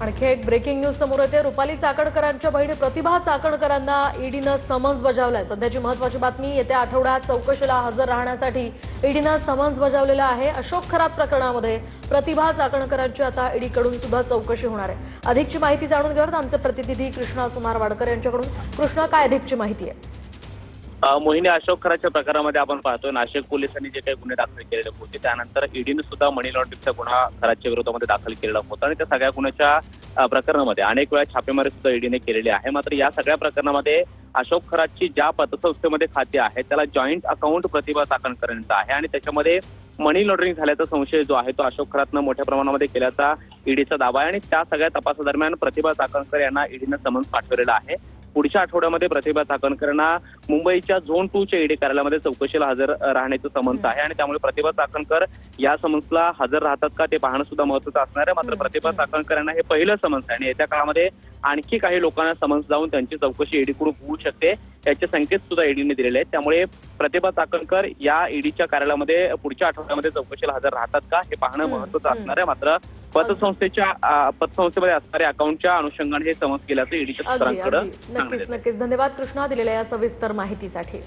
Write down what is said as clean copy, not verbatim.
आणखी एक breaking news समोर येते। रुपाली चाकणकरांच्या बहिणी प्रतिभा चाकणकरांना ईडीनं समन्स बजावलंय। सध्याची महत्त्वाची बातमी, येत्या आठवड्यात चौकशीला हजर राहण्यासाठी ईडीनं समन्स बजावलेलं आहे। अशोक खरात प्रकरणामध्ये प्रतिभा चाकणकरांची आता ईडीकडून सुद्धा चौकशी होणार आहे। अधिकची माहिती जाणून घेऊयात आमचे प्रतिनिधी कृष्णा सुमारवाडकर यांच्याकडून। कृष्णा, काय अधिकची माहिती आहे? मोहिनी, अशोक खराच्या प्रकारामध्ये आपण पाहतोय नाशिक पोलिसांनी जे काही गुन्हे दाखल केलेले होते त्यानंतर ईडीने सुद्धा मनी लॉन्ड्रिंगचा गुन्हा खराच्या विरोधामध्ये दाखल केलेला होता आणि त्या सगळ्या गुन्ह्याच्या प्रकरणामध्ये अनेक वेळा छापेमारी सुद्धा ईडीने केलेली आहे। मात्र या सगळ्या प्रकरणामध्ये अशोक खराची ज्या पतसंस्थेमध्ये खाते आहे त्याला जॉईंट अकाउंट प्रतिभा चाकणकर यांचा आहे आणि त्याच्यामध्ये मनी लॉन्ड्रिंग झाल्याचा संशय जो आहे तो अशोक खरातनं मोठ्या प्रमाणामध्ये केल्याचा ईडीचा दावा आहे आणि त्या सगळ्या तपासादरम्यान प्रतिभा चाकणकर यांना ईडीनं समन्स पाठवलेला आहे। पुढच्या आठवड्यामध्ये प्रतिभा चाकणकरांना मुंबईच्या झोन 2 च्या ईडी कार्यालयामध्ये चौकशीला हजर राहण्याचं समन्स आहे आणि त्यामुळे प्रतिभा चाकणकर या समन्सला हजर राहतात का ते पाहणं सुद्धा महत्त्वाचं असणार आहे। मात्र प्रतिभा चाकणकर यांना हे पहिलं समन्स आहे आणि येत्या काळामध्ये आणखी काही लोकांना समन्स जाऊन त्यांची चौकशी ईडीकडून होऊ शकते याचे संकेत सुद्धा ईडीने दिलेले आहेत। त्यामुळे प्रतिभा चाकणकर या ईडीच्या कार्यालयामध्ये पुढच्या आठवड्यामध्ये चौकशीला हजर राहतात का हे पाहणं महत्त्वाचं असणार आहे। मात्र पतसंस्थेमध्ये असणाऱ्या अकाउंटच्या अनुषंगाने हे समन्स केल्याचं ईडीच्या सूत्रांकडे नक्कीच धन्यवाद कृष्णा दिलेल्या या सविस्तर माहितीसाठी।